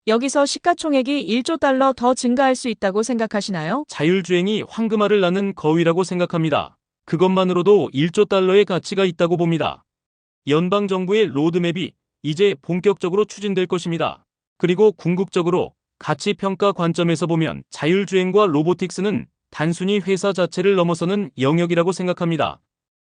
여기서 시가총액이 1조 달러 더 증가할 수 있다고 생각하시나요? 자율주행이 황금알을 낳는 거위라고 생각합니다. 그것만으로도 1조 달러의 가치가 있다고 봅니다. 연방정부의 로드맵이 이제 본격적으로 추진될 것입니다. 그리고 궁극적으로 가치평가 관점에서 보면 자율주행과 로보틱스는 단순히 회사 자체를 넘어서는 영역이라고 생각합니다.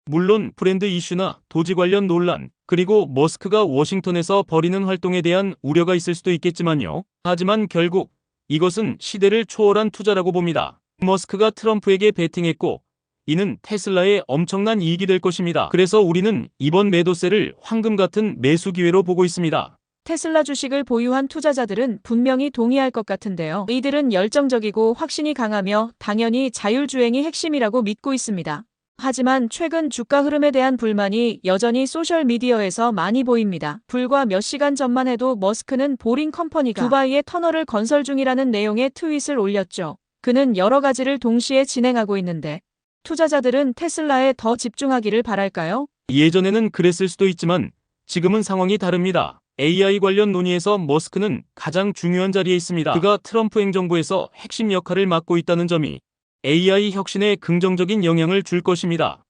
물론 브랜드 이슈나 도지 관련 논란, 그리고 머스크가 워싱턴에서 벌이는 활동에 대한 우려가 있을 수도 있겠지만요. 하지만 결국 이것은 시대를 초월한 투자라고 봅니다. 머스크가 트럼프에게 베팅했고 이는 테슬라의 엄청난 이익이 될 것입니다. 그래서 우리는 이번 매도세를 황금 같은 매수 기회로 보고 있습니다. 테슬라 주식을 보유한 투자자들은 분명히 동의할 것 같은데요. 이들은 열정적이고 확신이 강하며 당연히 자율주행이 핵심이라고 믿고 있습니다. 하지만 최근 주가 흐름에 대한 불만이 여전히 소셜미디어에서 많이 보입니다. 불과 몇 시간 전만 해도 머스크는 보링 컴퍼니가 두바이에 터널을 건설 중이라는 내용의 트윗을 올렸죠. 그는 여러 가지를 동시에 진행하고 있는데 투자자들은 테슬라에 더 집중하기를 바랄까요? 예전에는 그랬을 수도 있지만 지금은 상황이 다릅니다. AI 관련 논의에서 머스크는 가장 중요한 자리에 있습니다. 그가 트럼프 행정부에서 핵심 역할을 맡고 있다는 점이 AI 혁신에 긍정적인 영향을 줄 것입니다.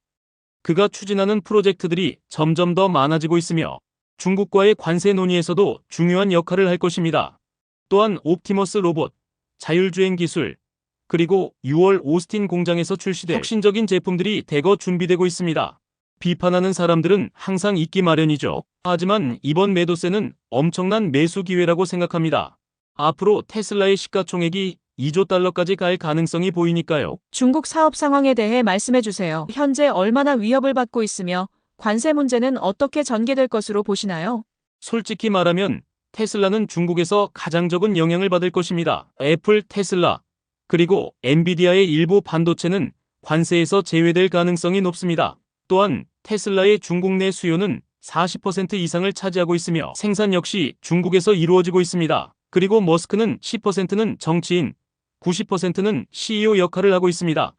그가 추진하는 프로젝트들이 점점 더 많아지고 있으며 중국과의 관세 논의에서도 중요한 역할을 할 것입니다. 또한 옵티머스 로봇, 자율주행 기술, 그리고 6월 오스틴 공장에서 출시될 혁신적인 제품들이 대거 준비되고 있습니다. 비판하는 사람들은 항상 있기 마련이죠. 하지만 이번 매도세는 엄청난 매수 기회라고 생각합니다. 앞으로 테슬라의 시가총액이 2조 달러까지 갈 가능성이 보이니까요. 중국 사업 상황에 대해 말씀해 주세요. 현재 얼마나 위협을 받고 있으며 관세 문제는 어떻게 전개될 것으로 보시나요? 솔직히 말하면 테슬라는 중국에서 가장 적은 영향을 받을 것입니다. 애플, 테슬라, 그리고 엔비디아의 일부 반도체는 관세에서 제외될 가능성이 높습니다. 또한 테슬라의 중국 내 수요는 40% 이상을 차지하고 있으며 생산 역시 중국에서 이루어지고 있습니다. 그리고 머스크는 10%는 정치인, 90%는 CEO 역할을 하고 있습니다.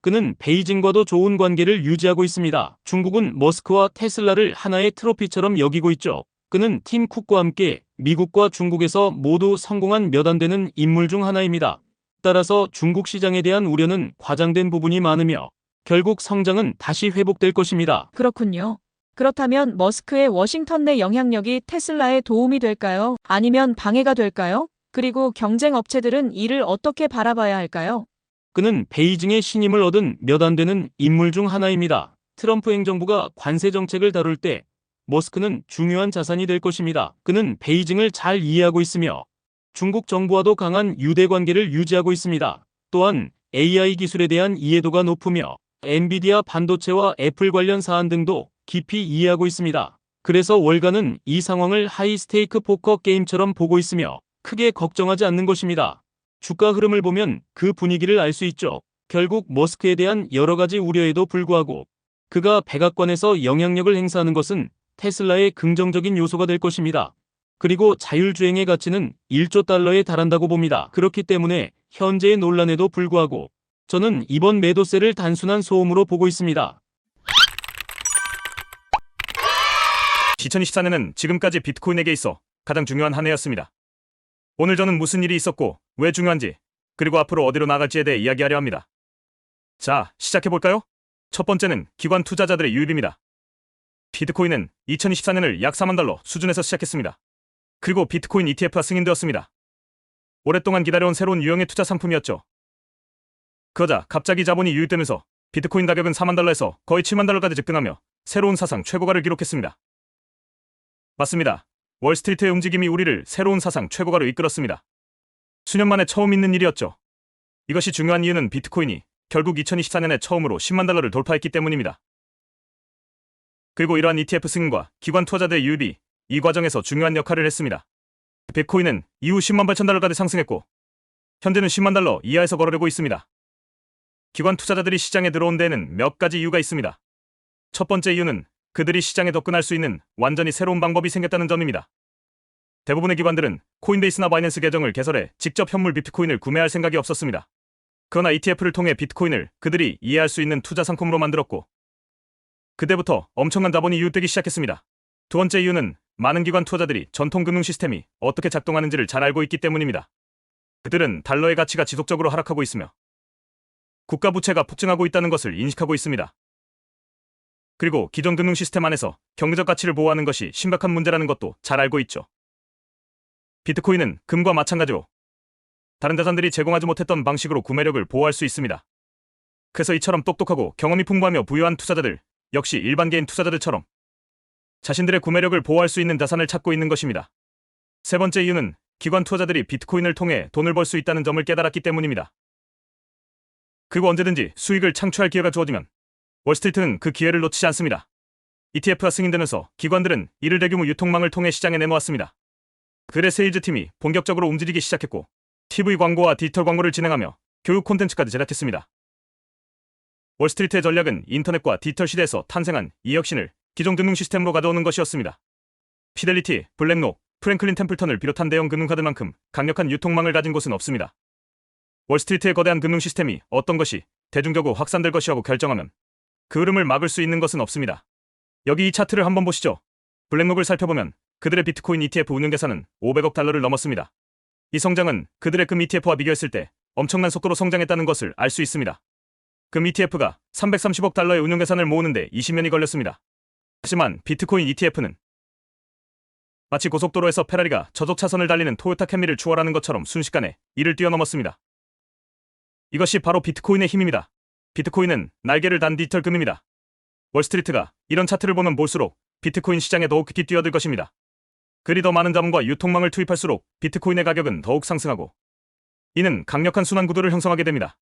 그는 베이징과도 좋은 관계를 유지하고 있습니다. 중국은 머스크와 테슬라를 하나의 트로피처럼 여기고 있죠. 그는 팀 쿡과 함께 미국과 중국에서 모두 성공한 몇 안 되는 인물 중 하나입니다. 따라서 중국 시장에 대한 우려는 과장된 부분이 많으며 결국 성장은 다시 회복될 것입니다. 그렇군요. 그렇다면 머스크의 워싱턴 내 영향력이 테슬라에 도움이 될까요? 아니면 방해가 될까요? 그리고 경쟁 업체들은 이를 어떻게 바라봐야 할까요? 그는 베이징의 신임을 얻은 몇 안 되는 인물 중 하나입니다. 트럼프 행정부가 관세 정책을 다룰 때 머스크는 중요한 자산이 될 것입니다. 그는 베이징을 잘 이해하고 있으며 중국 정부와도 강한 유대 관계를 유지하고 있습니다. 또한 AI 기술에 대한 이해도가 높으며 엔비디아 반도체와 애플 관련 사안 등도 깊이 이해하고 있습니다. 그래서 월가는 이 상황을 하이스테이크 포커 게임처럼 보고 있으며 크게 걱정하지 않는 것입니다. 주가 흐름을 보면 그 분위기를 알 수 있죠. 결국 머스크에 대한 여러 가지 우려에도 불구하고 그가 백악관에서 영향력을 행사하는 것은 테슬라의 긍정적인 요소가 될 것입니다. 그리고 자율주행의 가치는 1조 달러에 달한다고 봅니다. 그렇기 때문에 현재의 논란에도 불구하고 저는 이번 매도세를 단순한 소음으로 보고 있습니다. 2024년은 지금까지 비트코인에게 있어 가장 중요한 한 해였습니다. 오늘 저는 무슨 일이 있었고 왜 중요한지 그리고 앞으로 어디로 나갈지에 대해 이야기하려 합니다. 자, 시작해볼까요? 첫 번째는 기관 투자자들의 유입입니다. 비트코인은 2024년을 약 4만 달러 수준에서 시작했습니다. 그리고 비트코인 ETF가 승인되었습니다. 오랫동안 기다려온 새로운 유형의 투자 상품이었죠. 그러자 갑자기 자본이 유입되면서 비트코인 가격은 4만 달러에서 거의 7만 달러까지 급등하며 새로운 사상 최고가를 기록했습니다. 맞습니다. 월스트리트의 움직임이 우리를 새로운 사상 최고가로 이끌었습니다. 수년 만에 처음 있는 일이었죠. 이것이 중요한 이유는 비트코인이 결국 2024년에 처음으로 10만 달러를 돌파했기 때문입니다. 그리고 이러한 ETF 승인과 기관 투자자들의 유입이 이 과정에서 중요한 역할을 했습니다. 비트코인은 이후 10만 8천 달러까지 상승했고 현재는 10만 달러 이하에서 거래되고 있습니다. 기관 투자자들이 시장에 들어온 데에는 몇 가지 이유가 있습니다. 첫 번째 이유는 그들이 시장에 접근할 수 있는 완전히 새로운 방법이 생겼다는 점입니다. 대부분의 기관들은 코인베이스나 바이낸스 계정을 개설해 직접 현물 비트코인을 구매할 생각이 없었습니다. 그러나 ETF를 통해 비트코인을 그들이 이해할 수 있는 투자 상품으로 만들었고 그때부터 엄청난 자본이 유입되기 시작했습니다. 두 번째 이유는 많은 기관 투자자들이 전통 금융 시스템이 어떻게 작동하는지를 잘 알고 있기 때문입니다. 그들은 달러의 가치가 지속적으로 하락하고 있으며 국가 부채가 폭증하고 있다는 것을 인식하고 있습니다. 그리고 기존 금융 시스템 안에서 경제적 가치를 보호하는 것이 심각한 문제라는 것도 잘 알고 있죠. 비트코인은 금과 마찬가지로 다른 자산들이 제공하지 못했던 방식으로 구매력을 보호할 수 있습니다. 그래서 이처럼 똑똑하고 경험이 풍부하며 부유한 투자자들, 역시 일반 개인 투자자들처럼 자신들의 구매력을 보호할 수 있는 자산을 찾고 있는 것입니다. 세 번째 이유는 기관 투자자들이 비트코인을 통해 돈을 벌 수 있다는 점을 깨달았기 때문입니다. 그리고 언제든지 수익을 창출할 기회가 주어지면 월스트리트는 그 기회를 놓치지 않습니다. ETF가 승인되면서 기관들은 이를 대규모 유통망을 통해 시장에 내놓았습니다. 그들의 세일즈 팀이 본격적으로 움직이기 시작했고 TV 광고와 디지털 광고를 진행하며 교육 콘텐츠까지 제작했습니다. 월스트리트의 전략은 인터넷과 디지털 시대에서 탄생한 이 혁신을 기존 금융 시스템으로 가져오는 것이었습니다. 피델리티, 블랙록, 프랭클린 템플턴을 비롯한 대형 금융카드만큼 강력한 유통망을 가진 곳은 없습니다. 월스트리트의 거대한 금융 시스템이 어떤 것이 대중적으로 확산될 것이라고 결정하면 그 흐름을 막을 수 있는 것은 없습니다. 여기 이 차트를 한번 보시죠. 블랙록을 살펴보면 그들의 비트코인 ETF 운용 계산은 500억 달러를 넘었습니다. 이 성장은 그들의 금 ETF와 비교했을 때 엄청난 속도로 성장했다는 것을 알 수 있습니다. 금 ETF가 330억 달러의 운용 계산을 모으는데 20년이 걸렸습니다. 하지만 비트코인 ETF는 마치 고속도로에서 페라리가 저속 차선을 달리는 토요타 캠리를 추월하는 것처럼 순식간에 이를 뛰어넘었습니다. 이것이 바로 비트코인의 힘입니다. 비트코인은 날개를 단 디지털 금입니다. 월스트리트가 이런 차트를 보면 볼수록 비트코인 시장에 더욱 깊이 뛰어들 것입니다. 그리 더 많은 자본과 유통망을 투입할수록 비트코인의 가격은 더욱 상승하고 이는 강력한 순환 구도를 형성하게 됩니다.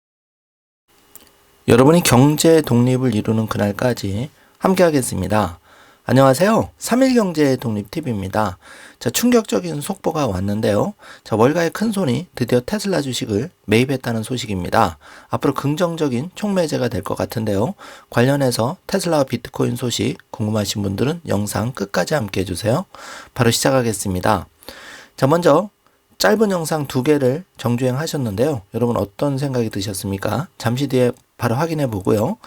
여러분이 경제 독립을 이루는 그날까지 함께 하겠습니다. 안녕하세요. 3일 경제 독립 TV입니다. 자, 충격적인 속보가 왔는데요. 자, 월가의 큰손이 드디어 테슬라 주식을 매입했다는 소식입니다. 앞으로 긍정적인 촉매제가 될 것 같은데요. 관련해서 테슬라와 비트코인 소식 궁금하신 분들은 영상 끝까지 함께 해주세요. 바로 시작하겠습니다. 자, 먼저 짧은 영상 2개를 정주행하셨는데요. 여러분 어떤 생각이 드셨습니까? 잠시 뒤에 바로 확인해 보고요.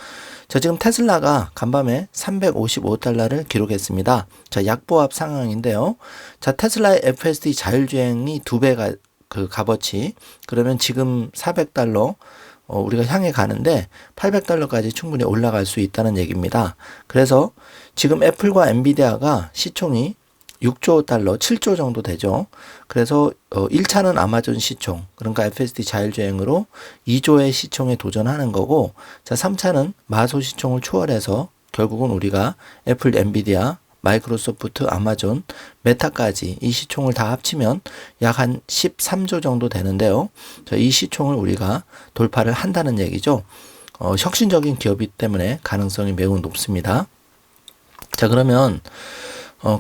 자, 지금 테슬라가 간밤에 355달러를 기록했습니다. 자, 약보합 상황인데요. 자, 테슬라의 FSD 자율주행이 2배가 그 값어치. 그러면 지금 400달러 우리가 향해 가는데 800달러까지 충분히 올라갈 수 있다는 얘기입니다. 그래서 지금 애플과 엔비디아가 시총이 6조 달러, 7조 정도 되죠. 그래서 1차는 아마존 시총, 그러니까 FSD 자율주행으로 2조의 시총에 도전하는 거고, 자, 3차는 마소 시총을 초월해서 결국은 우리가 애플, 엔비디아, 마이크로소프트, 아마존, 메타까지 이 시총을 다 합치면 약 한 13조 정도 되는데요. 자, 이 시총을 우리가 돌파를 한다는 얘기죠. 혁신적인 기업이기 때문에 가능성이 매우 높습니다. 자, 그러면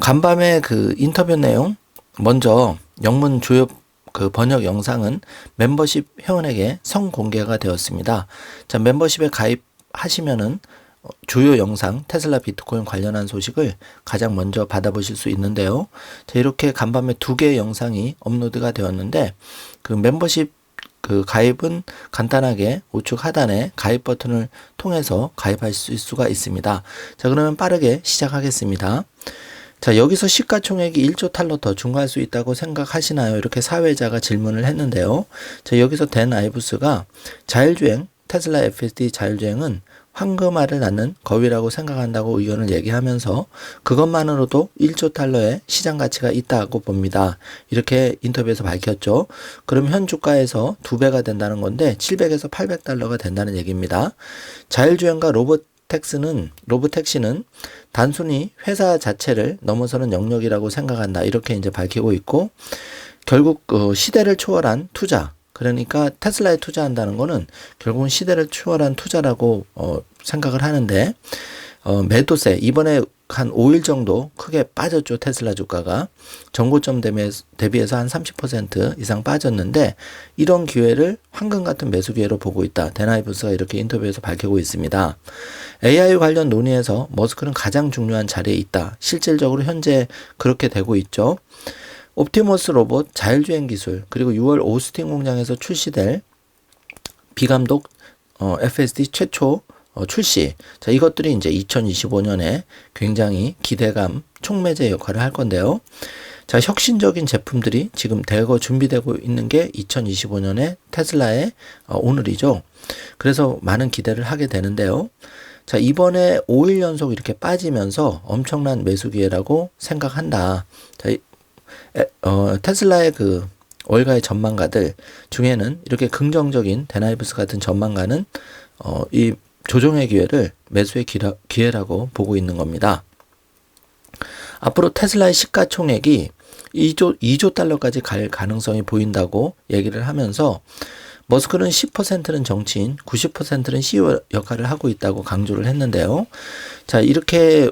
간밤에 그 인터뷰 내용, 먼저 영문 주요 그 번역 영상은 멤버십 회원에게 성공개가 되었습니다. 자, 멤버십에 가입하시면은 주요 영상, 테슬라 비트코인 관련한 소식을 가장 먼저 받아보실 수 있는데요. 자, 이렇게 간밤에 2개의 영상이 업로드가 되었는데, 그 멤버십 그 가입은 간단하게 우측 하단에 가입 버튼을 통해서 가입하실 수가 있습니다. 자, 그러면 빠르게 시작하겠습니다. 자, 여기서 시가총액이 1조 달러 더 증가할 수 있다고 생각하시나요? 이렇게 사회자가 질문을 했는데요. 자, 여기서 댄 아이브스가 자율주행, 테슬라 FSD 자율주행은 황금알을 낳는 거위라고 생각한다고 의견을 얘기하면서 그것만으로도 1조 달러의 시장 가치가 있다고 봅니다. 이렇게 인터뷰에서 밝혔죠. 그럼 현 주가에서 2배가 된다는 건데 700에서 800달러가 된다는 얘기입니다. 자율주행과 로보택시는 단순히 회사 자체를 넘어서는 영역이라고 생각한다. 이렇게 이제 밝히고 있고, 결국 시대를 초월한 투자, 그러니까 테슬라에 투자한다는 거는 결국은 시대를 초월한 투자라고 생각을 하는데, 매도세 이번에 한 5일 정도 크게 빠졌죠. 테슬라 주가가 전고점 대비해서 한 30% 이상 빠졌는데, 이런 기회를 황금 같은 매수 기회로 보고 있다. 데나이브스가 이렇게 인터뷰에서 밝히고 있습니다. AI 관련 논의에서 머스크는 가장 중요한 자리에 있다. 실질적으로 현재 그렇게 되고 있죠. 옵티머스 로봇 자율주행 기술, 그리고 6월 오스틴 공장에서 출시될 비감독 FSD 최초 출시. 자, 이것들이 이제 2025년에 굉장히 기대감 촉매제 역할을 할 건데요. 자, 혁신적인 제품들이 지금 대거 준비되고 있는 게 2025년에 테슬라의 오늘이죠. 그래서 많은 기대를 하게 되는데요. 자, 이번에 5일 연속 이렇게 빠지면서 엄청난 매수 기회라고 생각한다. 자, 테슬라의 그 월가의 전망가들 중에는 이렇게 긍정적인 데나이브스 같은 전망가는 이 조정의 기회를 매수의 기회라고 보고 있는 겁니다. 앞으로 테슬라의 시가총액이 2조 달러까지 갈 가능성이 보인다고 얘기를 하면서 머스크는 10%는 정치인, 90%는 CEO 역할을 하고 있다고 강조를 했는데요. 자, 이렇게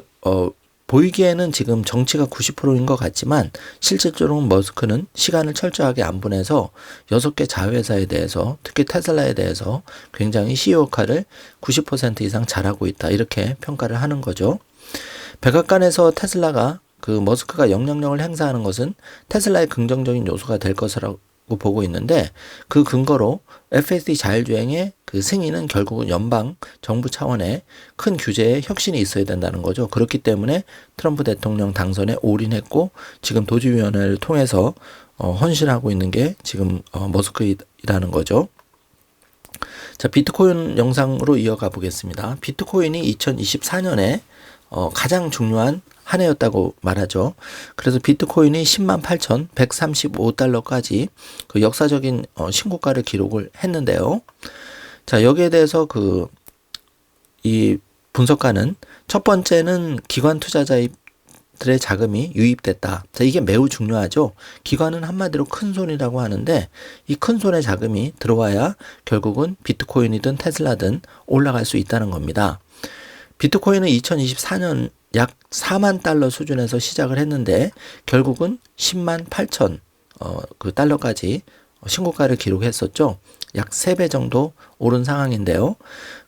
보이기에는 지금 정치가 90%인 것 같지만 실질적으로 머스크는 시간을 철저하게 안 보내서 6개 자회사에 대해서 특히 테슬라에 대해서 굉장히 CEO 역할을 90% 이상 잘하고 있다. 이렇게 평가를 하는 거죠. 백악관에서 테슬라가 그 머스크가 영향력을 행사하는 것은 테슬라의 긍정적인 요소가 될 것이라고 보고 있는데 그 근거로 FSD 자율주행의 그 승인은 결국은 연방 정부 차원의 큰 규제에 혁신이 있어야 된다는 거죠. 그렇기 때문에 트럼프 대통령 당선에 올인했고 지금 도지위원회를 통해서 헌신하고 있는 게 지금 머스크이라는 거죠. 자, 비트코인 영상으로 이어가 보겠습니다. 비트코인이 2024년에 가장 중요한 한 해였다고 말하죠. 그래서 비트코인이 108,135달러까지 그 역사적인 신고가를 기록을 했는데요. 자, 여기에 대해서 이 분석가는 첫 번째는 기관 투자자들의 자금이 유입됐다. 자, 이게 매우 중요하죠. 기관은 한마디로 큰 손이라고 하는데 이 큰 손의 자금이 들어와야 결국은 비트코인이든 테슬라든 올라갈 수 있다는 겁니다. 비트코인은 2024년 약 4만 달러 수준에서 시작을 했는데 결국은 10만 8천 그 달러까지 신고가를 기록했었죠. 약 3배 정도 오른 상황인데요.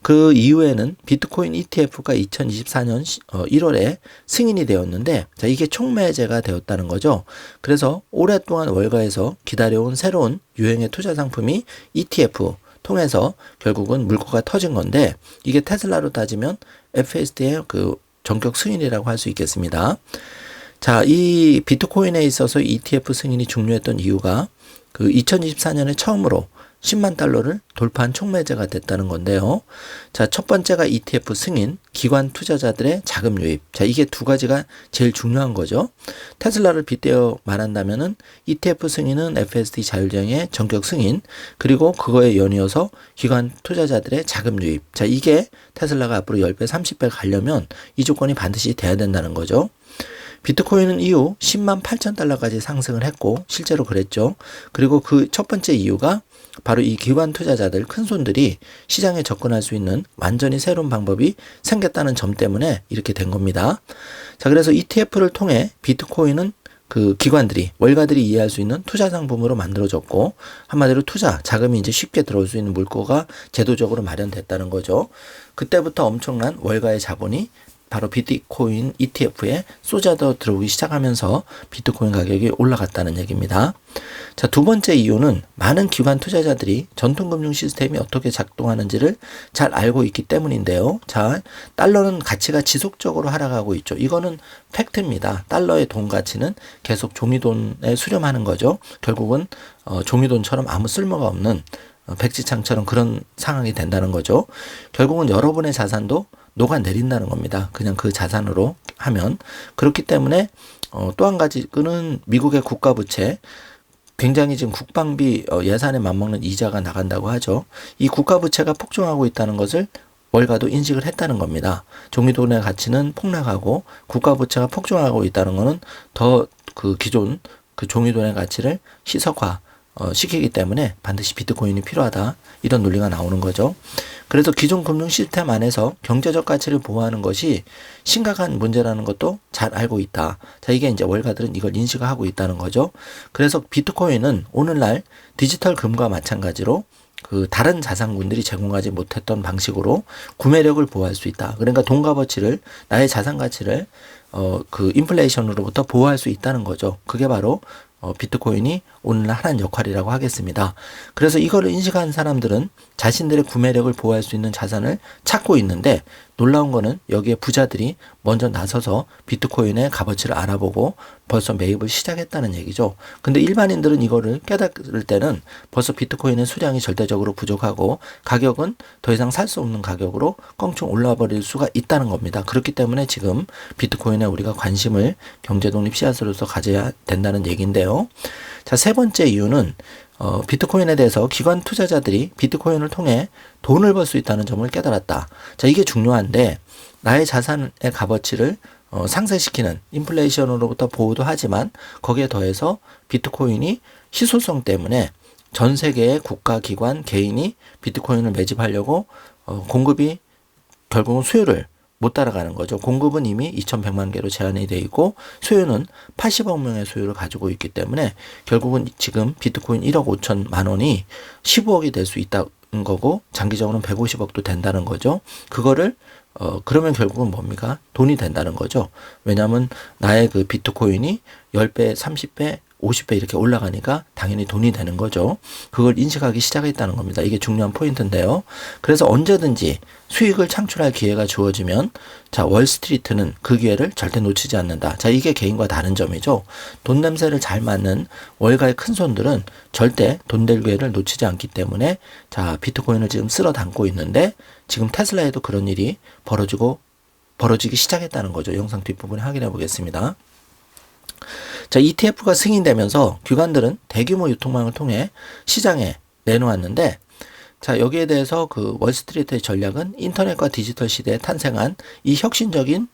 그 이후에는 비트코인 ETF가 2024년 1월에 승인이 되었는데 자, 이게 촉매제가 되었다는 거죠. 그래서 오랫동안 월가에서 기다려온 새로운 유행의 투자 상품이 ETF 통해서 결국은 물꼬가 터진 건데 이게 테슬라로 따지면 FSD의 그 전격 승인이라고 할 수 있겠습니다. 자, 이 비트코인에 있어서 ETF 승인이 중요했던 이유가 그 2024년에 처음으로 10만 달러를 돌파한 촉매제가 됐다는 건데요. 자, 첫 번째가 ETF 승인, 기관 투자자들의 자금 유입. 자, 이게 두 가지가 제일 중요한 거죠. 테슬라를 빗대어 말한다면은 ETF 승인은 FSD 자율주행의 전격 승인, 그리고 그거에 연이어서 기관 투자자들의 자금 유입. 자, 이게 테슬라가 앞으로 10배, 30배 가려면 이 조건이 반드시 돼야 된다는 거죠. 비트코인은 이후 10만 8천 달러까지 상승을 했고 실제로 그랬죠. 그리고 그 첫 번째 이유가 바로 이 기관 투자자들 큰손들이 시장에 접근할 수 있는 완전히 새로운 방법이 생겼다는 점 때문에 이렇게 된 겁니다. 자, 그래서 ETF를 통해 비트코인은 그 기관들이 월가들이 이해할 수 있는 투자 상품으로 만들어졌고 한마디로 투자 자금이 이제 쉽게 들어올 수 있는 물꼬가 제도적으로 마련됐다는 거죠. 그때부터 엄청난 월가의 자본이 바로 비트코인 ETF에 쏟아져 들어오기 시작하면서 비트코인 가격이 올라갔다는 얘기입니다. 자, 두 번째 이유는 많은 기관 투자자들이 전통금융 시스템이 어떻게 작동하는지를 잘 알고 있기 때문인데요. 자, 달러는 가치가 지속적으로 하락하고 있죠. 이거는 팩트입니다. 달러의 돈 가치는 계속 종이돈에 수렴하는 거죠. 결국은 종이돈처럼 아무 쓸모가 없는 백지창처럼 그런 상황이 된다는 거죠. 결국은 여러분의 자산도 녹아내린다는 겁니다. 그냥 그 자산으로 하면. 그렇기 때문에 또 한 가지는 미국의 국가부채, 굉장히 지금 국방비 예산에 맞먹는 이자가 나간다고 하죠. 이 국가부채가 폭증하고 있다는 것을 월가도 인식을 했다는 겁니다. 종이돈의 가치는 폭락하고 국가부채가 폭증하고 있다는 것은 더 그 기존 그 종이돈의 가치를 희석화 시키기 때문에 반드시 비트코인이 필요하다. 이런 논리가 나오는 거죠. 그래서 기존 금융 시스템 안에서 경제적 가치를 보호하는 것이 심각한 문제라는 것도 잘 알고 있다. 자, 이게 이제 월가들은 이걸 인식하고 있다는 거죠. 그래서 비트코인은 오늘날 디지털 금과 마찬가지로 그 다른 자산군들이 제공하지 못했던 방식으로 구매력을 보호할 수 있다. 그러니까 돈과 가치를 나의 자산 가치를 그 인플레이션으로부터 보호할 수 있다는 거죠. 그게 바로 비트코인이 오늘날 하는 역할이라고 하겠습니다. 그래서 이거를 인식한 사람들은 자신들의 구매력을 보호할 수 있는 자산을 찾고 있는데 놀라운 거는 여기에 부자들이 먼저 나서서 비트코인의 값어치를 알아보고 벌써 매입을 시작했다는 얘기죠. 근데 일반인들은 이거를 깨달을 때는 벌써 비트코인의 수량이 절대적으로 부족하고 가격은 더 이상 살 수 없는 가격으로 껑충 올라와 버릴 수가 있다는 겁니다. 그렇기 때문에 지금 비트코인에 우리가 관심을 경제독립 씨앗으로서 가져야 된다는 얘기인데요. 자, 세 번째 이유는 비트코인에 대해서 기관 투자자들이 비트코인을 통해 돈을 벌 수 있다는 점을 깨달았다. 자, 이게 중요한데 나의 자산의 값어치를 상승시키는 인플레이션으로부터 보호도 하지만 거기에 더해서 비트코인이 희소성 때문에 전 세계의 국가, 기관, 개인이 비트코인을 매집하려고 공급이 결국은 수요를 못 따라가는 거죠. 공급은 이미 2,100만 개로 제한이 되어 있고 수요는 80억 명의 수요를 가지고 있기 때문에 결국은 지금 비트코인 1억 5천만 원이 15억이 될 수 있다는 거고 장기적으로는 150억도 된다는 거죠. 그거를 그러면 결국은 뭡니까? 돈이 된다는 거죠. 왜냐하면 나의 그 비트코인이 10배, 30배, 50배 이렇게 올라가니까 당연히 돈이 되는 거죠. 그걸 인식하기 시작했다는 겁니다. 이게 중요한 포인트인데요. 그래서 언제든지 수익을 창출할 기회가 주어지면 자, 월스트리트는 그 기회를 절대 놓치지 않는다. 자, 이게 개인과 다른 점이죠. 돈 냄새를 잘 맡는 월가의 큰 손들은 절대 돈 될 기회를 놓치지 않기 때문에 자, 비트코인을 지금 쓸어 담고 있는데 지금 테슬라에도 그런 일이 벌어지기 시작했다는 거죠. 영상 뒷부분에 확인해 보겠습니다. 자, ETF가 승인되면서 기관들은 대규모 유통망을 통해 시장에 내놓았는데 자, 여기에 대해서 그 월스트리트의 전략은 인터넷과 디지털 시대에 탄생한 이 혁신적인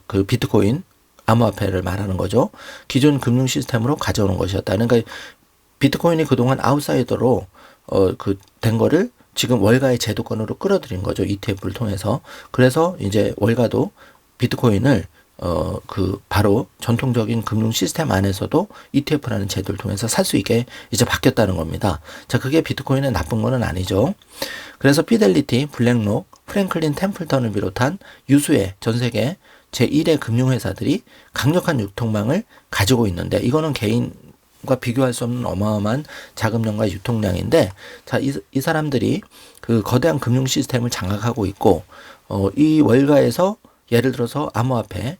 그 비트코인 암호화폐를 말하는 거죠. 기존 금융 시스템으로 가져오는 것이었다. 그러니까 비트코인이 그동안 아웃사이더로 된 거를 지금 월가의 제도권으로 끌어들인 거죠. ETF를 통해서. 그래서 이제 월가도 비트코인을 바로 전통적인 금융 시스템 안에서도 ETF라는 제도를 통해서 살 수 있게 이제 바뀌었다는 겁니다. 자, 그게 비트코인의 나쁜 거는 아니죠. 그래서 피델리티, 블랙록, 프랭클린 템플턴을 비롯한 유수의 전 세계 제1의 금융회사들이 강력한 유통망을 가지고 있는데 이거는 개인과 비교할 수 없는 어마어마한 자금량과 유통량인데 자, 이 사람들이 그 거대한 금융 시스템을 장악하고 있고 이 월가에서 예를 들어서 암호화폐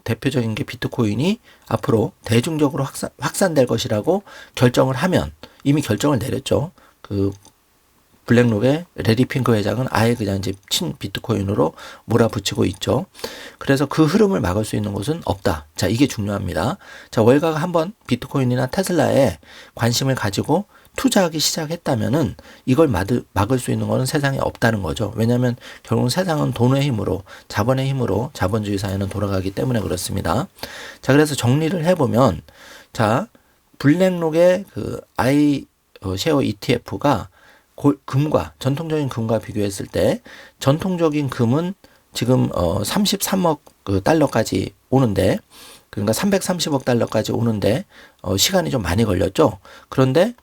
대표적인 게 비트코인이 앞으로 대중적으로 확산될 것이라고 결정을 하면 이미 결정을 내렸죠. 그 블랙록의 레리 핑크 회장은 아예 그냥 이제 친 비트코인으로 몰아붙이고 있죠. 그래서 그 흐름을 막을 수 있는 곳은 없다. 자, 이게 중요합니다. 자, 월가가 한번 비트코인이나 테슬라에 관심을 가지고 투자하기 시작했다면은 이걸 막을 수 있는 것은 세상에 없다는 거죠. 왜냐하면 결국 세상은 돈의 힘으로, 자본의 힘으로 자본주의 사회는 돌아가기 때문에 그렇습니다. 자, 그래서 정리를 해보면 자, 블랙록의 그 쉐어 ETF가 금과 전통적인 금과 비교했을 때 전통적인 금은 지금 33억 달러까지 오는데 그러니까 330억 달러까지 오는데 시간이 좀 많이 걸렸죠. 그런데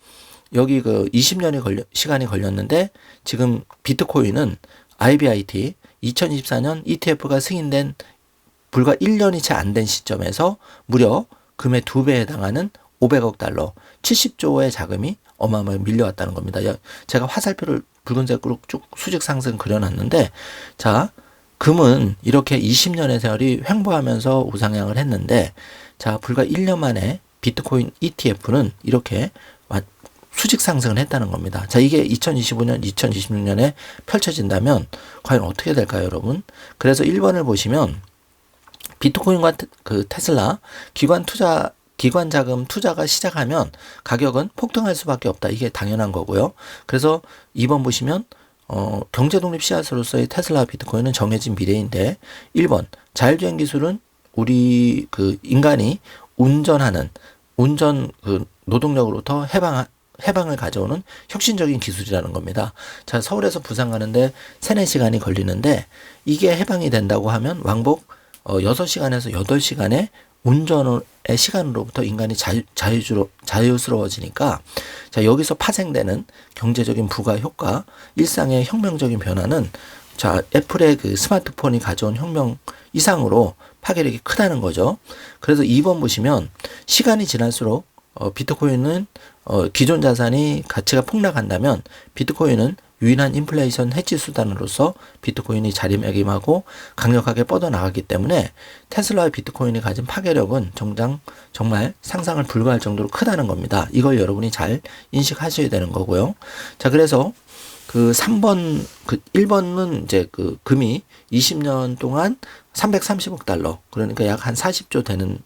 여기 그 20년이 시간이 걸렸는데 지금 비트코인은 IBIT 2024년 ETF가 승인된 불과 1년이 채 안 된 시점에서 무려 금의 2배에 해당하는 500억 달러, 70조의 자금이 어마어마하게 밀려왔다는 겁니다. 제가 화살표를 붉은색으로 쭉 수직 상승 그려놨는데 자, 금은 이렇게 20년의 세월이 횡보하면서 우상향을 했는데 자, 불과 1년 만에 비트코인 ETF는 이렇게 수직 상승을 했다는 겁니다. 자, 이게 2025년, 2026년에 펼쳐진다면 과연 어떻게 될까요, 여러분? 그래서 1번을 보시면 비트코인과 그 테슬라 기관 자금 투자가 시작하면 가격은 폭등할 수밖에 없다. 이게 당연한 거고요. 그래서 2번 보시면 경제독립 씨앗으로서의 테슬라 비트코인은 정해진 미래인데 1번 자율주행 기술은 우리 그 인간이 운전 그 노동력으로부터 해방을 가져오는 혁신적인 기술이라는 겁니다. 자, 서울에서 부산 가는데 3, 4시간이 걸리는데 이게 해방이 된다고 하면 왕복 6시간에서 8시간의 운전의 시간으로부터 인간이 자유스러워지니까 자, 여기서 파생되는 경제적인 부가 효과, 일상의 혁명적인 변화는 자, 애플의 그 스마트폰이 가져온 혁명 이상으로 파괴력이 크다는 거죠. 그래서 2번 보시면 시간이 지날수록 비트코인은 기존 자산이 가치가 폭락한다면 비트코인은 유일한 인플레이션 해지 수단으로서 비트코인이 자리매김하고 강력하게 뻗어나가기 때문에 테슬라와 비트코인이 가진 파괴력은 정말 상상을 불가할 정도로 크다는 겁니다. 이걸 여러분이 잘 인식하셔야 되는 거고요. 자, 그래서 그 3번, 1번은 이제 그 금이 20년 동안 330억 달러, 그러니까 약 한 40조 되는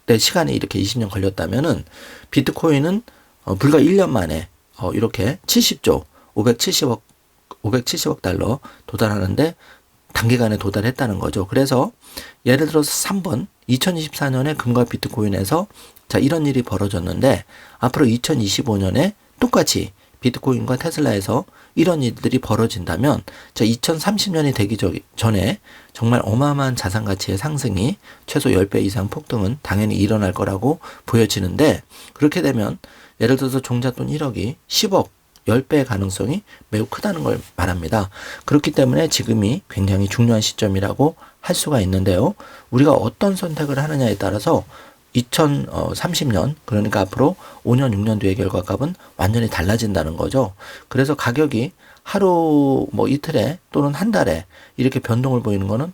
때 시간이 이렇게 20년 걸렸다면은 비트코인은 불과 1년 만에 이렇게 70조, 570억 달러 도달하는데 단기간에 도달했다는 거죠. 그래서 예를 들어서 3번 2024년에 금과 비트코인에서 자, 이런 일이 벌어졌는데 앞으로 2025년에 똑같이 비트코인과 테슬라에서 이런 일들이 벌어진다면 자, 2030년이 되기 전에 정말 어마어마한 자산 가치의 상승이 최소 10배 이상 폭등은 당연히 일어날 거라고 보여지는데, 그렇게 되면 예를 들어서 종잣돈 1억이 10억 10배의 가능성이 매우 크다는 걸 말합니다. 그렇기 때문에 지금이 굉장히 중요한 시점이라고 할 수가 있는데요. 우리가 어떤 선택을 하느냐에 따라서 2030년, 그러니까 앞으로 5년, 6년 뒤의 결과값은 완전히 달라진다는 거죠. 그래서 가격이 하루, 이틀에 또는 한 달에 이렇게 변동을 보이는 거는,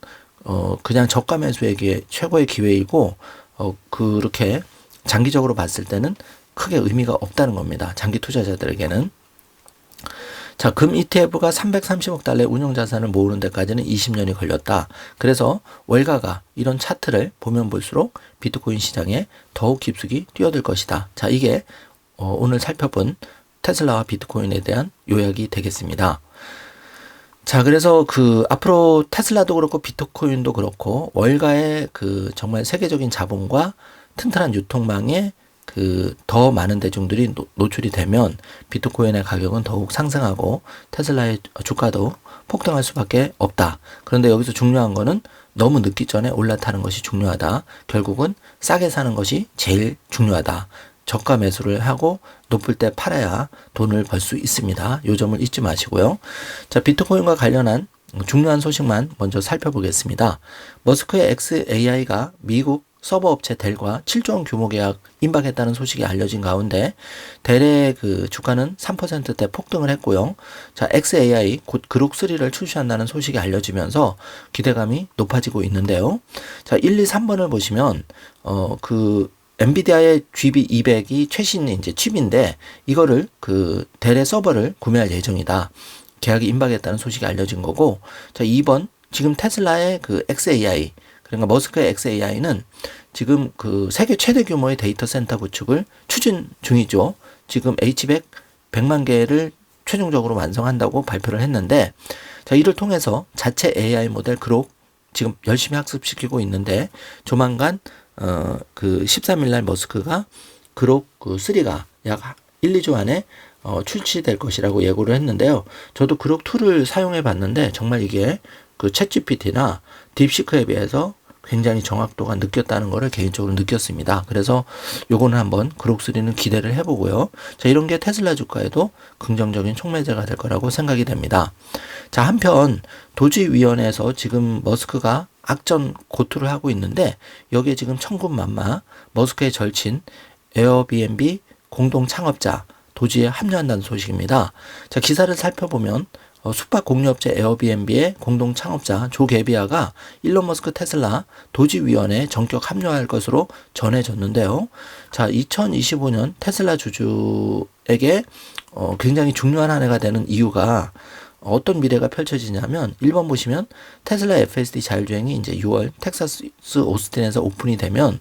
그냥 저가 매수에게 최고의 기회이고, 그렇게 장기적으로 봤을 때는 크게 의미가 없다는 겁니다. 장기 투자자들에게는. 자, 금 ETF가 330억 달러의 운용 자산을 모으는 데까지는 20년이 걸렸다. 그래서 월가가 이런 차트를 보면 볼수록 비트코인 시장에 더욱 깊숙이 뛰어들 것이다. 자, 이게 오늘 살펴본 테슬라와 비트코인에 대한 요약이 되겠습니다. 자, 그래서 앞으로 테슬라도 그렇고 비트코인도 그렇고 월가의 정말 세계적인 자본과 튼튼한 유통망에 더 많은 대중들이 노출이 되면 비트코인의 가격은 더욱 상승하고 테슬라의 주가도 폭등할 수밖에 없다. 그런데 여기서 중요한 거는 너무 늦기 전에 올라타는 것이 중요하다. 결국은 싸게 사는 것이 제일 중요하다. 저가 매수를 하고 높을 때 팔아야 돈을 벌 수 있습니다. 이 점을 잊지 마시고요. 자, 비트코인과 관련한 중요한 소식만 먼저 살펴보겠습니다. 머스크의 xAI가 미국 서버 업체 델과 7조 원 규모 계약 임박했다는 소식이 알려진 가운데 델의 주가는 3%대 폭등을 했고요. 자, xAI 곧 그록3를 출시한다는 소식이 알려지면서 기대감이 높아지고 있는데요. 자, 1, 2, 3번을 보시면 엔비디아의 GB200이 최신 이제 칩인데 이거를 델의 서버를 구매할 예정이다. 계약이 임박했다는 소식이 알려진 거고, 자, 2번 지금 테슬라의 xAI, 그러니까 머스크의 xAI는 지금 세계 최대 규모의 데이터 센터 구축을 추진 중이죠. 지금 H100 100만 개를 최종적으로 완성한다고 발표를 했는데, 자, 이를 통해서 자체 AI 모델 그록 지금 열심히 학습시키고 있는데 조만간 13일 날 머스크가 그록 3가 약 1, 2주 안에 출시될 것이라고 예고를 했는데요. 저도 그록 2를 사용해 봤는데 정말 이게 챗GPT나 딥시크에 비해서 굉장히 정확도가 느꼈다는 것을 개인적으로 느꼈습니다. 그래서 요거는 한번 그록3는 기대를 해보고요. 자, 이런 게 테슬라 주가에도 긍정적인 촉매제가 될 거라고 생각이 됩니다. 자, 한편 도지위원회에서 지금 머스크가 악전 고투를 하고 있는데 여기에 지금 천군만마 머스크의 절친 에어비앤비 공동 창업자 도지에 합류한다는 소식입니다. 자, 기사를 살펴보면 숙박 공유업체 에어비앤비의 공동 창업자 조 게비아가 일론 머스크 테슬라 도지위원회에 전격 합류할 것으로 전해졌는데요. 자, 2025년 테슬라 주주에게 굉장히 중요한 한 해가 되는 이유가 어떤 미래가 펼쳐지냐면 1번 보시면 테슬라 FSD 자율주행이 이제 6월 텍사스 오스틴에서 오픈이 되면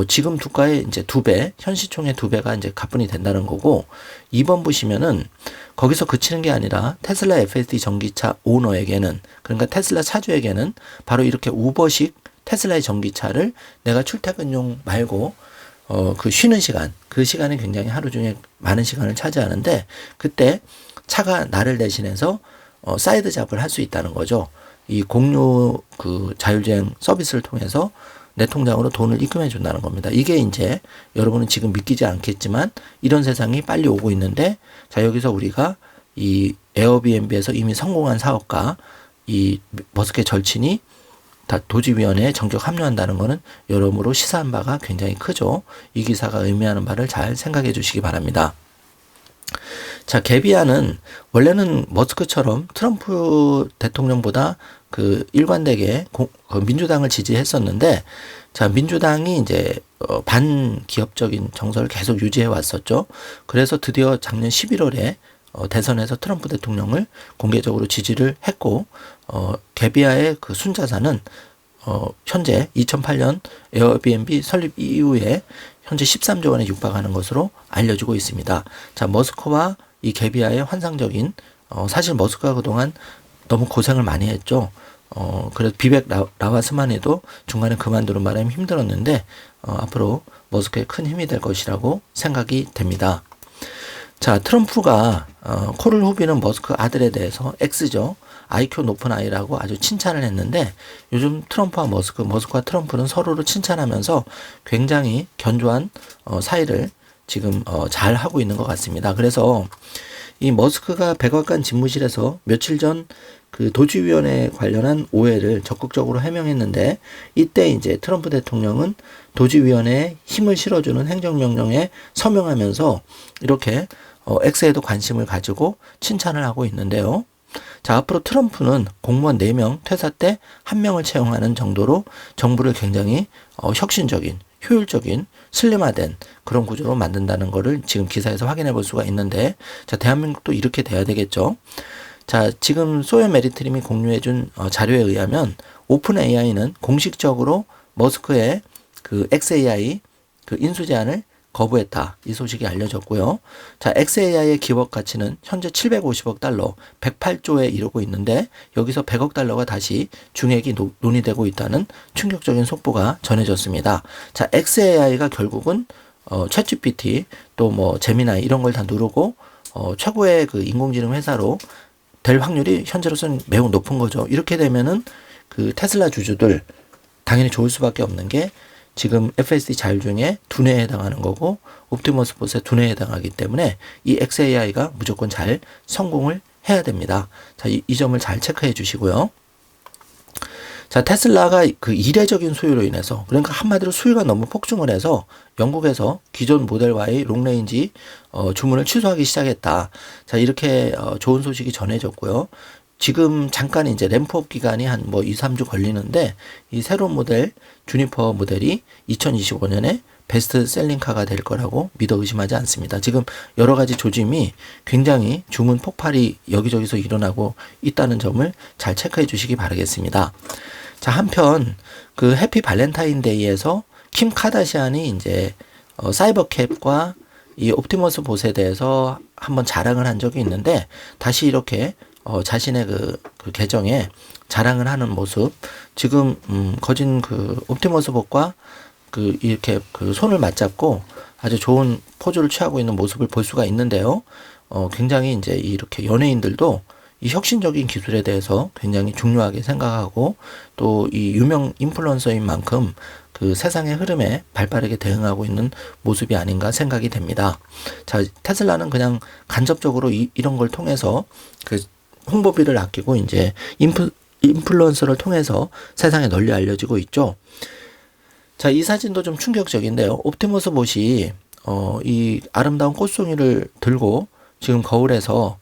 지금 주가의 이제 2배, 현 시총의 2배가 이제 가뿐히 된다는 거고, 2번 보시면은 거기서 그치는 게 아니라 테슬라 FSD 전기차 오너에게는, 그러니까 테슬라 차주에게는 바로 이렇게 우버식 테슬라의 전기차를 내가 출퇴근용 말고 쉬는 시간, 그 시간이 굉장히 하루 중에 많은 시간을 차지하는데 그때 차가 나를 대신해서 사이드 잡을 할 수 있다는 거죠. 이 공유 자율주행 서비스를 통해서 내 통장으로 돈을 입금해 준다는 겁니다. 이게 이제 여러분은 지금 믿기지 않겠지만 이런 세상이 빨리 오고 있는데, 자, 여기서 우리가 이 에어비앤비에서 이미 성공한 사업가 이 머스크의 절친이 도지위원회에 정격 합류한다는 것은 여러모로 시사한 바가 굉장히 크죠. 이 기사가 의미하는 바를 잘 생각해 주시기 바랍니다. 자, 개비안은 원래는 머스크처럼 트럼프 대통령보다 그 일관되게 민주당을 지지했었는데, 자, 민주당이 이제 반기업적인 정서를 계속 유지해 왔었죠. 그래서 드디어 작년 11월에 대선에서 트럼프 대통령을 공개적으로 지지를 했고, 개비아의 그 순자산은 현재 2008년 에어비앤비 설립 이후에 현재 13조 원에 육박하는 것으로 알려지고 있습니다. 자, 머스크와 이 개비아의 환상적인, 사실 머스크가 그동안 너무 고생을 많이 했죠. 그래서 비백 라와스만에도 중간에 그만두는 바람에 힘들었는데, 앞으로 머스크의 큰 힘이 될 것이라고 생각이 됩니다. 자, 트럼프가 코를 후비는 머스크 아들에 대해서 X죠. IQ 높은 아이라고 아주 칭찬을 했는데, 요즘 트럼프와 머스크와 트럼프는 서로를 칭찬하면서 굉장히 견조한 사이를 지금 잘 하고 있는 것 같습니다. 그래서 이 머스크가 백악관 집무실에서 며칠 전 그 도지위원회 관련한 오해를 적극적으로 해명했는데, 이때 이제 트럼프 대통령은 도지위원회에 힘을 실어주는 행정명령에 서명하면서 이렇게 X에도 관심을 가지고 칭찬을 하고 있는데요. 자, 앞으로 트럼프는 공무원 4명 퇴사 때 1명을 채용하는 정도로 정부를 굉장히 혁신적인, 효율적인, 슬림화된 그런 구조로 만든다는 것을 지금 기사에서 확인해 볼 수가 있는데, 자, 대한민국도 이렇게 돼야 되겠죠. 자, 지금 소연 메리트림이 공유해 준 자료에 의하면 오픈 AI는 공식적으로 머스크의 그 XAI 그 인수 제안을 거부했다. 이 소식이 알려졌고요. 자, XAI의 기업 가치는 현재 750억 달러, 108조에 이르고 있는데, 여기서 100억 달러가 다시 중액이 논의되고 있다는 충격적인 속보가 전해졌습니다. 자, XAI가 결국은 챗GPT 또 뭐 제미나이 이런 걸 다 누르고 최고의 그 인공지능 회사로 될 확률이 현재로서는 매우 높은 거죠. 이렇게 되면은 그 테슬라 주주들 당연히 좋을 수밖에 없는 게, 지금 FSD 자율 중에 두뇌에 해당하는 거고 옵티머스 봇의 두뇌에 해당하기 때문에 이 XAI가 무조건 잘 성공을 해야 됩니다. 자, 이 점을 잘 체크해 주시고요. 자, 테슬라가 그 이례적인 수요로 인해서, 그러니까 한마디로 수요가 너무 폭증을 해서 영국에서 기존 모델 Y 롱레인지 주문을 취소하기 시작했다. 자, 이렇게 좋은 소식이 전해졌고요. 지금 잠깐 이제 램프업 기간이 한 뭐 2, 3주 걸리는데, 이 새로운 모델 주니퍼 모델이 2025년에 베스트 셀링카가 될 거라고 믿어 의심하지 않습니다. 지금 여러 가지 조짐이 굉장히 주문 폭발이 여기저기서 일어나고 있다는 점을 잘 체크해 주시기 바라겠습니다. 자, 한편 그 해피 발렌타인데이에서 킴 카다시안이 이제 사이버캡과 이 옵티머스 봇에 대해서 한번 자랑을 한 적이 있는데, 다시 이렇게 자신의 그 계정에 자랑을 하는 모습, 지금 거진 그 옵티머스 봇과 그 이렇게 그 손을 맞잡고 아주 좋은 포즈를 취하고 있는 모습을 볼 수가 있는데요. 굉장히 이제 이렇게 연예인들도 이 혁신적인 기술에 대해서 굉장히 중요하게 생각하고, 또 이 유명 인플루언서인 만큼 그 세상의 흐름에 발빠르게 대응하고 있는 모습이 아닌가 생각이 됩니다. 자, 테슬라는 그냥 간접적으로 이런 걸 통해서 그 홍보비를 아끼고 이제 인플루언서를 통해서 세상에 널리 알려지고 있죠. 자, 이 사진도 좀 충격적인데요. 옵티머스 봇이 이 아름다운 꽃송이를 들고 지금 거울에서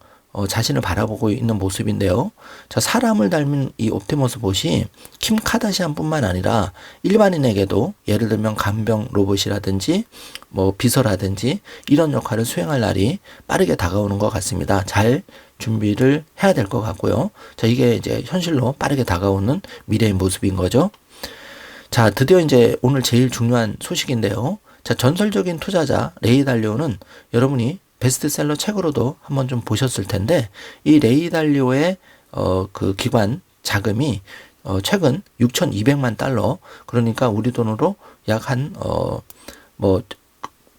자신을 바라보고 있는 모습인데요. 자, 사람을 닮은 이 옵티머스 봇이 킴 카다시안뿐만 아니라 일반인에게도, 예를 들면 간병 로봇이라든지 뭐 비서라든지 이런 역할을 수행할 날이 빠르게 다가오는 것 같습니다. 잘 준비를 해야 될 것 같고요. 자, 이게 이제 현실로 빠르게 다가오는 미래의 모습인 거죠. 자, 드디어 이제 오늘 제일 중요한 소식인데요. 자, 전설적인 투자자 레이 달리오는 여러분이 베스트셀러 책으로도 한번 좀 보셨을 텐데, 이 레이 달리오의 그 기관 자금이 최근 6,200만 달러, 그러니까 우리 돈으로 약 한 뭐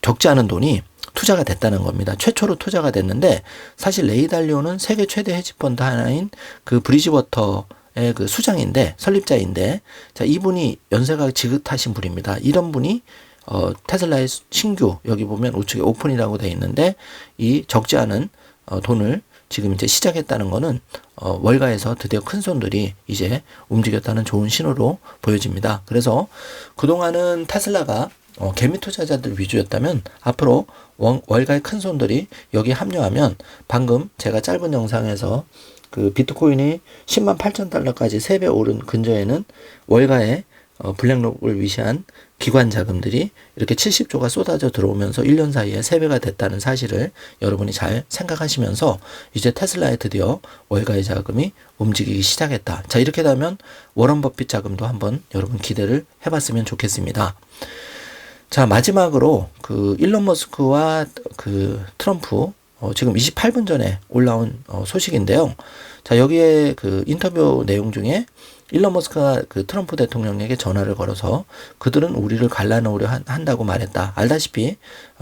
적지 않은 돈이 투자가 됐다는 겁니다. 최초로 투자가 됐는데, 사실 레이 달리오는 세계 최대 헤지펀드 하나인 그 브리지워터의 그 수장인데, 설립자인데, 자, 이분이 연세가 지긋하신 분입니다. 이런 분이 테슬라의 신규, 여기 보면 우측에 오픈이라고 되어 있는데, 이 적지 않은 돈을 지금 이제 시작했다는 거는 월가에서 드디어 큰 손들이 이제 움직였다는 좋은 신호로 보여집니다. 그래서 그동안은 테슬라가 개미 투자자들 위주였다면 앞으로 월가의 큰 손들이 여기 합류하면 방금 제가 짧은 영상에서 그 비트코인이 10만 8천 달러까지 3배 오른 근저에는 월가의 블랙록을 위시한 기관 자금들이 이렇게 70조가 쏟아져 들어오면서 1년 사이에 3배가 됐다는 사실을 여러분이 잘 생각하시면서 이제 테슬라에 드디어 월가의 자금이 움직이기 시작했다. 자, 이렇게 되면 워런 버핏 자금도 한번 여러분 기대를 해봤으면 좋겠습니다. 자, 마지막으로 그 일론 머스크와 그 트럼프 지금 28분 전에 올라온 소식인데요. 자, 여기에 그 인터뷰 내용 중에 일론 머스크가 그 트럼프 대통령에게 전화를 걸어서 그들은 우리를 갈라놓으려 한다고 말했다. 알다시피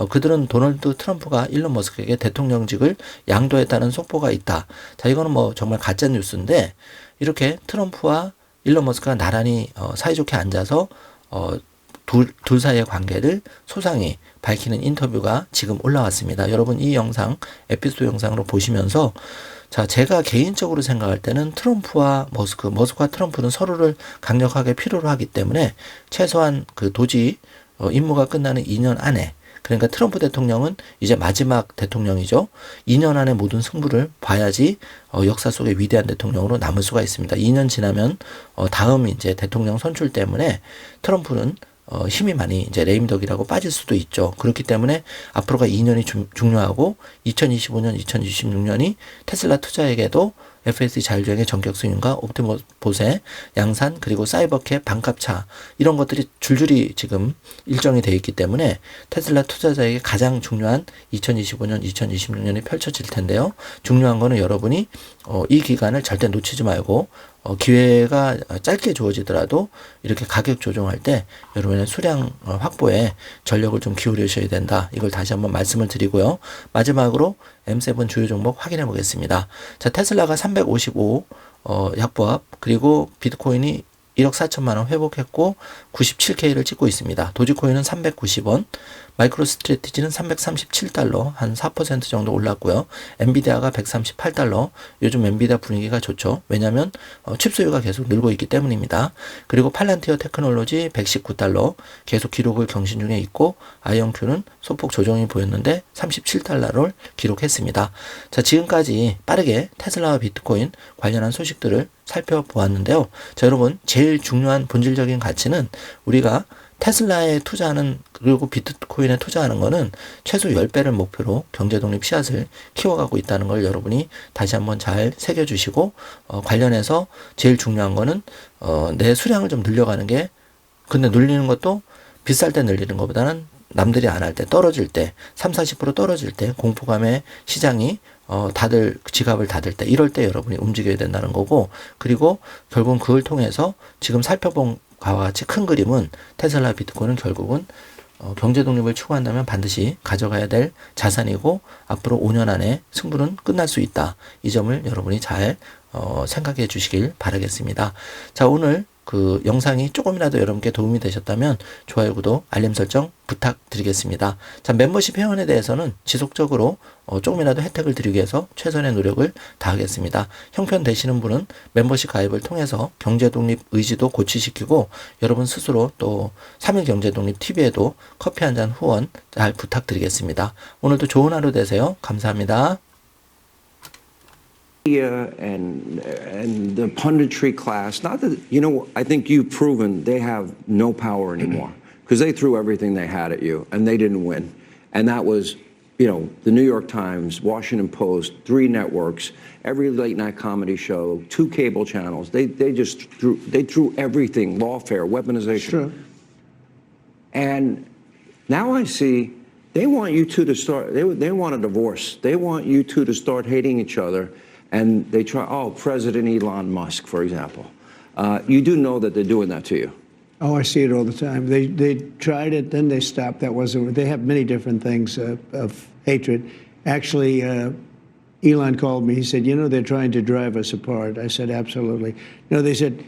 그들은 도널드 트럼프가 일론 머스크에게 대통령직을 양도했다는 속보가 있다. 자, 이거는 뭐 정말 가짜 뉴스인데 이렇게 트럼프와 일론 머스크가 나란히 사이좋게 앉아서 둘 사이의 관계를 소상히 밝히는 인터뷰가 지금 올라왔습니다. 여러분 이 영상 에피소드 영상으로 보시면서 자, 제가 개인적으로 생각할 때는 트럼프와 머스크와 트럼프는 서로를 강력하게 필요로 하기 때문에 최소한 그 도지 임무가 끝나는 2년 안에, 그러니까 트럼프 대통령은 이제 마지막 대통령이죠. 2년 안에 모든 승부를 봐야지 역사 속의 위대한 대통령으로 남을 수가 있습니다. 2년 지나면 다음 이제 대통령 선출 때문에 트럼프는 힘이 많이 이제 레임덕이라고 빠질 수도 있죠. 그렇기 때문에 앞으로가 2년이 중요하고 2025년, 2026년이 테슬라 투자에게도 FSD 자율주행의 전격 수용과 옵티머봇의 양산 그리고 사이버캡 반값차 이런 것들이 줄줄이 지금 일정이 되어 있기 때문에 테슬라 투자자에게 가장 중요한 2025년, 2026년이 펼쳐질 텐데요. 중요한 거는 여러분이 이 기간을 절대 놓치지 말고 기회가 짧게 주어지더라도 이렇게 가격 조정할 때 여러분의 수량 확보에 전력을 좀 기울이셔야 된다. 이걸 다시 한번 말씀을 드리고요. 마지막으로 M7 주요 종목 확인해 보겠습니다. 자, 테슬라가 355 약보합 그리고 비트코인이 1억 4천만 원 회복했고 97K를 찍고 있습니다. 도지코인은 390원, 마이크로 스트래티지는 337달러, 한 4% 정도 올랐고요. 엔비디아가 138달러, 요즘 엔비디아 분위기가 좋죠. 왜냐하면 칩 수요가 계속 늘고 있기 때문입니다. 그리고 팔란티어 테크놀로지 119달러, 계속 기록을 경신 중에 있고 아이언큐는 소폭 조정이 보였는데 37달러를 기록했습니다. 자, 지금까지 빠르게 테슬라와 비트코인 관련한 소식들을 살펴보았는데요. 자, 여러분 제일 중요한 본질적인 가치는 우리가 테슬라에 투자하는 그리고 비트코인에 투자하는 거는 최소 10배를 목표로 경제독립 씨앗을 키워가고 있다는 걸 여러분이 다시 한번 잘 새겨주시고 관련해서 제일 중요한 거는 내 수량을 좀 늘려가는 게, 근데 늘리는 것도 비쌀 때 늘리는 것보다는 남들이 안 할 때, 떨어질 때 30-40% 떨어질 때 공포감에 시장이 다들 지갑을 닫을 때, 이럴 때 여러분이 움직여야 된다는 거고, 그리고 결국은 그걸 통해서 지금 살펴본 바와 같이 큰 그림은 테슬라 비트코인은 결국은 경제 독립을 추구한다면 반드시 가져가야 될 자산이고 앞으로 5년 안에 승부는 끝날 수 있다. 이 점을 여러분이 잘 생각해 주시길 바라겠습니다. 자, 오늘 그 영상이 조금이라도 여러분께 도움이 되셨다면 좋아요, 구독, 알림 설정 부탁드리겠습니다. 자, 멤버십 회원에 대해서는 지속적으로 조금이라도 혜택을 드리기 위해서 최선의 노력을 다하겠습니다. 형편 되시는 분은 멤버십 가입을 통해서 경제독립 의지도 고취시키고 여러분 스스로 또 3일 경제독립 TV에도 커피 한 잔 후원 잘 부탁드리겠습니다. 오늘도 좋은 하루 되세요. 감사합니다. And the punditry class, not that, you know, I think you've proven they have no power anymore because they threw everything they had at you and they didn't win. And that was, you know, the New York Times, Washington Post, 3 networks, every late night comedy show, 2 cable channels. They just threw everything, lawfare, weaponization. Sure. And now I see they want you two to start, they want a divorce. They want you two to start hating each other. And they try, President Elon Musk, for example. You do know that they're doing that to you. Oh, I see it all the time. They tried it, then they stopped. That wasn't. They have many different things of hatred. Actually, Elon called me. He said, "You know, they're trying to drive us apart." I said, "Absolutely." No, they said,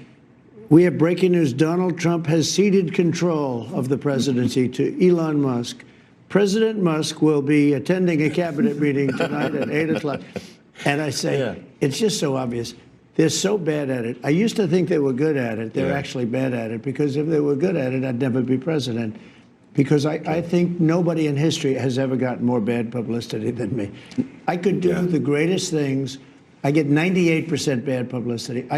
"We have breaking news. Donald Trump has ceded control of the presidency to Elon Musk. President Musk will be attending a cabinet meeting tonight at 8 o'clock." And I say, Yeah. it's just so obvious. They're so bad at it. I used to think they were good at it. They're Yeah. actually bad at it because if they were good at it, I'd never be president. Because I think nobody in history has ever gotten more bad publicity than me. I could do Yeah. the greatest things. I get 98% bad publicity. I